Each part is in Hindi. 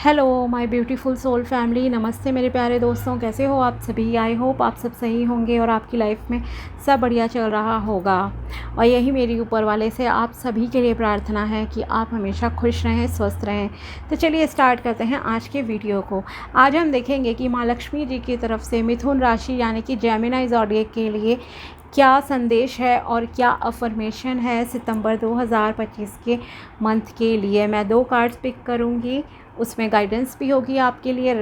Hello my beautiful soul family, नमस्ते मेरे प्यारे दोस्तों। कैसे हो आप सभी? आई होप आप सब सही होंगे और आपकी लाइफ में सब बढ़िया चल रहा होगा। और यही मेरी ऊपर वाले से आप सभी के लिए प्रार्थना है कि आप हमेशा खुश रहें, स्वस्थ रहें। तो चलिए स्टार्ट करते हैं आज के वीडियो को। आज हम देखेंगे कि माँ लक्ष्मी जी की तरफ से मिथुन राशि यानी कि जेमिनी ज़ोडिएक के लिए क्या संदेश है और क्या अफर्मेशन है सितंबर 2025 के मंथ के लिए। मैं 2 कार्ड्स पिक करूंगी, उसमें गाइडेंस भी होगी आपके लिए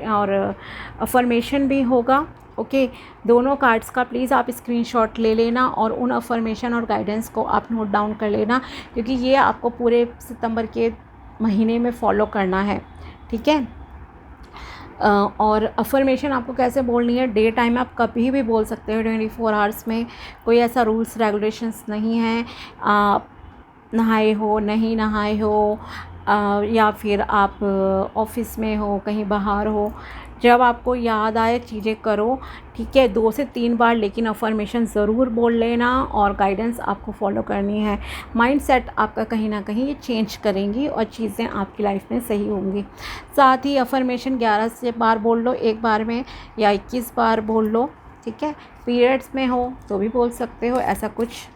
और अफर्मेशन भी होगा। ओके, दोनों कार्ड्स का प्लीज़ आप स्क्रीनशॉट ले लेना और उन अफर्मेशन और गाइडेंस को आप नोट डाउन कर लेना, क्योंकि ये आपको पूरे सितंबर के महीने में फॉलो करना है। ठीक है। और अफर्मेशन आपको कैसे बोलनी है? डे टाइम में आप कभी भी बोल सकते हो, 24 आवर्स में कोई ऐसा रूल्स रेगुलेशंस नहीं है। आप नहाए हो, नहीं नहाए हो, या फिर आप ऑफिस में हो, कहीं बाहर हो, जब आपको याद आए चीज़ें करो। ठीक है, 2 से 3 बार लेकिन अफर्मेशन ज़रूर बोल लेना और गाइडेंस आपको फॉलो करनी है। माइंडसेट आपका कहीं ना कहीं ये चेंज करेंगी और चीज़ें आपकी लाइफ में सही होंगी। साथ ही अफर्मेशन 11 से बार बोल लो एक बार में, या 21 बार बोल लो। ठीक है, पीरियड्स में हो तो भी बोल सकते हो, ऐसा कुछ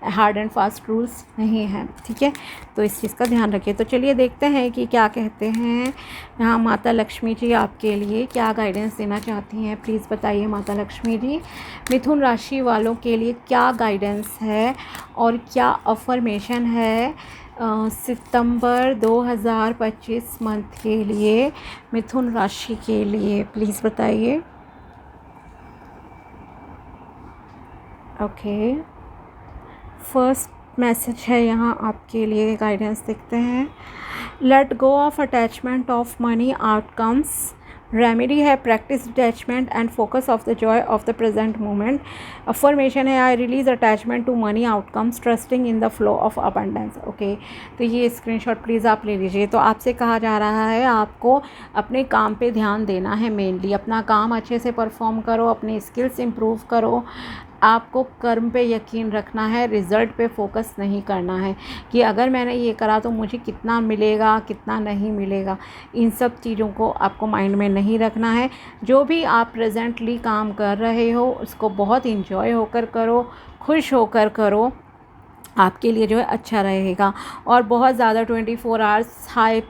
हार्ड एंड फास्ट रूल्स नहीं हैं। ठीक है, तो इस चीज़ का ध्यान रखिए। तो चलिए देखते हैं कि क्या कहते हैं यहाँ माता लक्ष्मी जी आपके लिए क्या गाइडेंस देना चाहती हैं। प्लीज़ बताइए माता लक्ष्मी जी, मिथुन राशि वालों के लिए क्या गाइडेंस है और क्या अफर्मेशन है सितंबर 2025 मंथ के लिए मिथुन राशि के लिए। प्लीज़ बताइए। ओके, फर्स्ट मैसेज है यहाँ आपके लिए, गाइडेंस देखते हैं। Let go of attachment of money outcomes. Remedy है practice detachment and focus of the joy of the present moment. Affirmation है I release attachment to money outcomes, trusting in the flow of abundance. Okay, तो ये स्क्रीनशॉट प्लीज़ आप ले लीजिए। तो आपसे कहा जा रहा है आपको अपने काम पे ध्यान देना है। मेनली अपना काम अच्छे से परफॉर्म करो, अपनी स्किल्स इम्प्रूव करो। आपको कर्म पे यकीन रखना है, रिज़ल्ट पे फोकस नहीं करना है कि अगर मैंने ये करा तो मुझे कितना मिलेगा, कितना नहीं मिलेगा। इन सब चीज़ों को आपको माइंड में नहीं रखना है। जो भी आप प्रेजेंटली काम कर रहे हो उसको बहुत इंजॉय होकर करो, खुश होकर करो, आपके लिए जो है अच्छा रहेगा। और बहुत ज़्यादा 24 आवर्स हाई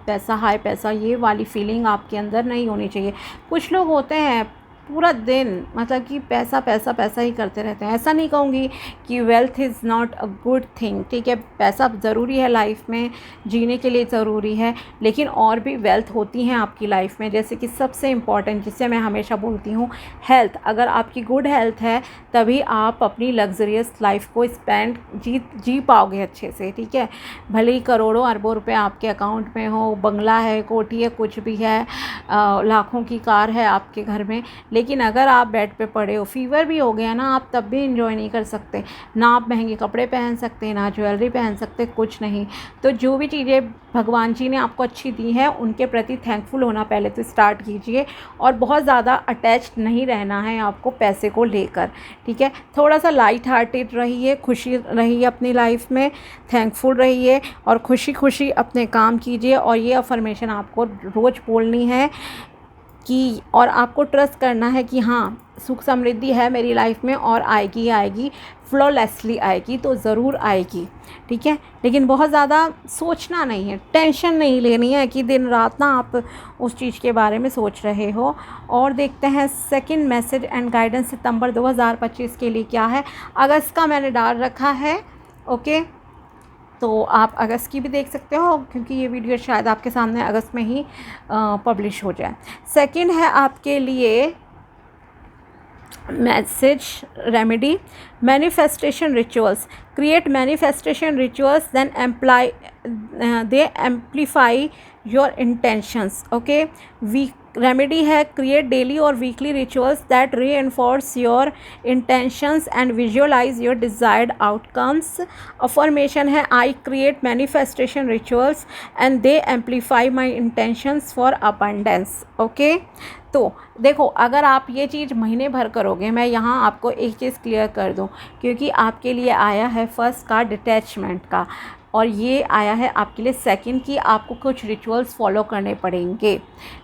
पैसा ये वाली फीलिंग आपके अंदर नहीं होनी चाहिए। कुछ लोग होते हैं पूरा दिन मतलब कि पैसा पैसा पैसा ही करते रहते हैं। ऐसा नहीं कहूँगी कि wealth is not a good thing. ठीक है, पैसा ज़रूरी है, लाइफ में जीने के लिए ज़रूरी है, लेकिन और भी वेल्थ होती हैं आपकी लाइफ में। जैसे कि सबसे इम्पॉर्टेंट, जिससे मैं हमेशा बोलती हूँ, हेल्थ। अगर आपकी गुड हेल्थ है तभी आप अपनी लग्जरियस लाइफ को जी पाओगे अच्छे से। ठीक है, भले ही करोड़ों अरबों रुपए आपके अकाउंट में हो, बंगला है, कोठी है, कुछ भी है, लाखों की कार है आपके घर में, लेकिन अगर आप बेड पे पड़े हो, फीवर भी हो गया ना, आप तब भी एंजॉय नहीं कर सकते। ना आप महंगे कपड़े पहन सकते, ना ज्वेलरी पहन सकते, कुछ नहीं। तो जो भी चीज़ें भगवान जी ने आपको अच्छी दी है उनके प्रति थैंकफुल होना पहले तो स्टार्ट कीजिए। और बहुत ज़्यादा अटैच्ड नहीं रहना है आपको पैसे को लेकर। ठीक है, थोड़ा सा लाइट हार्टेड रहिए, खुशी रहिए अपनी लाइफ में, थैंकफुल रहिए और खुशी खुशी अपने काम कीजिए। और ये अफर्मेशन आपको रोज़ बोलनी है कि, और आपको ट्रस्ट करना है कि हाँ, सुख समृद्धि है मेरी लाइफ में और आएगी, फ्लॉलेसली आएगी, तो ज़रूर आएगी। ठीक है, लेकिन बहुत ज़्यादा सोचना नहीं है, टेंशन नहीं लेनी है कि दिन रात ना आप उस चीज़ के बारे में सोच रहे हो। और देखते हैं सेकंड मैसेज एंड गाइडेंस सितंबर 2025 के लिए क्या है। अगस्त का मैंने डाल रखा है। ओके, तो आप अगस्त की भी देख सकते हो, क्योंकि ये वीडियो शायद आपके सामने अगस्त में ही पब्लिश हो जाए। सेकंड है आपके लिए message remedy, manifestation rituals. Create manifestation rituals then they amplify your intentions. Okay, week remedy है क्रिएट डेली और weekly rituals that reinforce your intentions and visualise your desired outcomes. Affirmation है I create manifestation rituals and they amplify my intentions for abundance. Okay, तो देखो, अगर आप ये चीज़ महीने भर करोगे, मैं यहाँ आपको एक चीज़ क्लियर कर दूँ, क्योंकि आपके लिए आया है फर्स्ट कार्ड डिटैचमेंट का। और ये आया है आपके लिए सेकंड कि आपको कुछ रिचुअल्स फॉलो करने पड़ेंगे,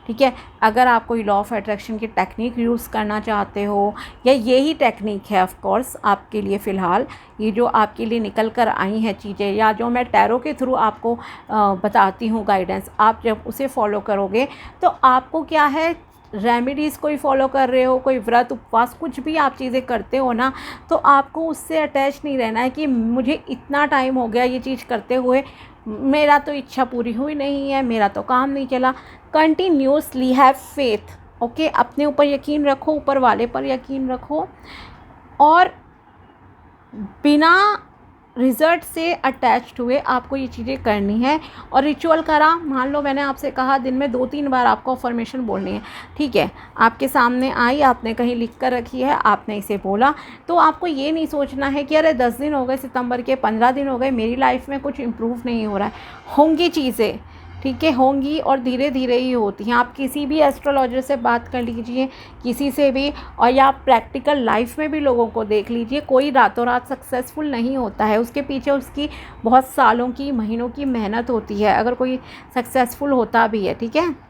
ठीक है। अगर आप कोई लॉ ऑफ अट्रैक्शन की टेक्निक यूज़ करना चाहते हो या यही टेक्निक है ऑफ कोर्स आपके लिए फ़िलहाल, ये जो आपके लिए निकल कर आई हैं चीज़ें या जो मैं टैरो के थ्रू आपको बताती हूँ गाइडेंस, आप जब उसे फॉलो करोगे तो आपको क्या है, रेमेडीज़ कोई फॉलो कर रहे हो, कोई व्रत उपवास कुछ भी आप चीज़ें करते हो ना, तो आपको उससे अटैच नहीं रहना है कि मुझे इतना टाइम हो गया ये चीज़ करते हुए, मेरा तो इच्छा पूरी हुई नहीं है, मेरा तो काम नहीं चला। कंटिन्यूसली हैव फेथ, ओके, अपने ऊपर यकीन रखो, ऊपर वाले पर यकीन रखो और बिना रिज़ल्ट से अटैच्ड हुए आपको ये चीज़ें करनी है। और रिचुअल करा, मान लो मैंने आपसे कहा दिन में 2-3 बार आपको अफर्मेशन बोलनी है, ठीक है, आपके सामने आई, आपने कहीं लिख कर रखी है, आपने इसे बोला, तो आपको ये नहीं सोचना है कि अरे 10 दिन हो गए सितंबर के, 15 दिन हो गए, मेरी लाइफ में कुछ इम्प्रूव नहीं हो रहा है। होंगी चीज़ें, ठीक है, होंगी और धीरे धीरे ही होती हैं। आप किसी भी एस्ट्रोलॉजर से बात कर लीजिए, किसी से भी, और या प्रैक्टिकल लाइफ में भी लोगों को देख लीजिए, कोई रातों रात सक्सेसफुल नहीं होता है, उसके पीछे उसकी बहुत सालों की, महीनों की मेहनत होती है अगर कोई सक्सेसफुल होता भी है, ठीक है।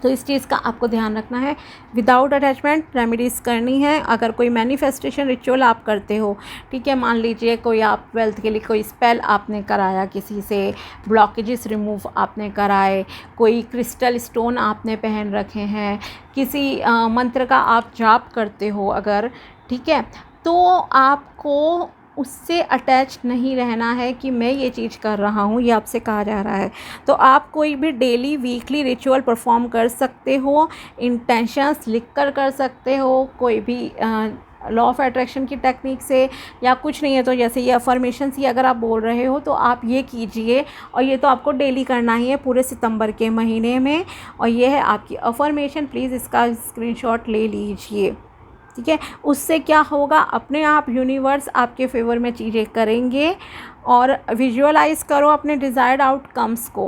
तो इस चीज़ का आपको ध्यान रखना है। विदाउट अटैचमेंट रेमेडीज़ करनी है। अगर कोई मैनिफेस्टेशन रिचुअल आप करते हो, ठीक है, मान लीजिए कोई आप वेल्थ के लिए कोई स्पेल आपने कराया, किसी से ब्लॉकेजेस रिमूव आपने कराए, कोई क्रिस्टल स्टोन आपने पहन रखे हैं, किसी मंत्र का आप जाप करते हो अगर, ठीक है, तो आपको उससे अटैच नहीं रहना है कि मैं ये चीज़ कर रहा हूँ, ये आपसे कहा जा रहा है। तो आप कोई भी डेली वीकली रिचुअल परफॉर्म कर सकते हो, इंटेंशंस लिख कर सकते हो, कोई भी लॉ ऑफ अट्रैक्शन की टेक्निक से, या कुछ नहीं है तो जैसे ये अफर्मेशंस ही अगर आप बोल रहे हो तो आप ये कीजिए, और ये तो आपको डेली करना ही है पूरे सितंबर के महीने में। और ये है आपकी अफर्मेशन, प्लीज़ इसका स्क्रीनशॉट ले लीजिए, ठीक है। उससे क्या होगा, अपने आप यूनिवर्स आपके फेवर में चीज़ें करेंगे। और विजुअलाइज़ करो अपने डिज़ायर्ड आउटकम्स को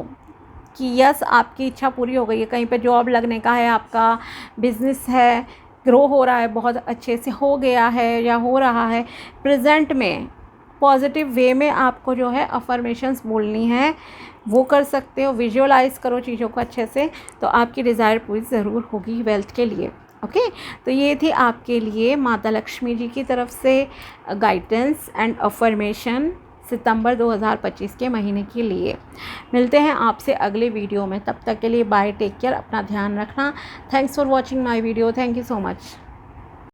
कि यस आपकी इच्छा पूरी हो गई है, कहीं पे जॉब लगने का है, आपका बिजनेस है, ग्रो हो रहा है, बहुत अच्छे से हो गया है या हो रहा है, प्रेजेंट में पॉजिटिव वे में आपको जो है अफर्मेशंस बोलनी है, वो कर सकते हो। विजुअलाइज़ करो चीज़ों को अच्छे से, तो आपकी डिज़ायर पूरी ज़रूर होगी वेल्थ के लिए, ओके। तो ये थी आपके लिए माता लक्ष्मी जी की तरफ से गाइडेंस एंड अफर्मेशन सितंबर 2025 के महीने के लिए। मिलते हैं आपसे अगले वीडियो में, तब तक के लिए बाय, टेक केयर, अपना ध्यान रखना। Thanks for watching my video, thank you so much.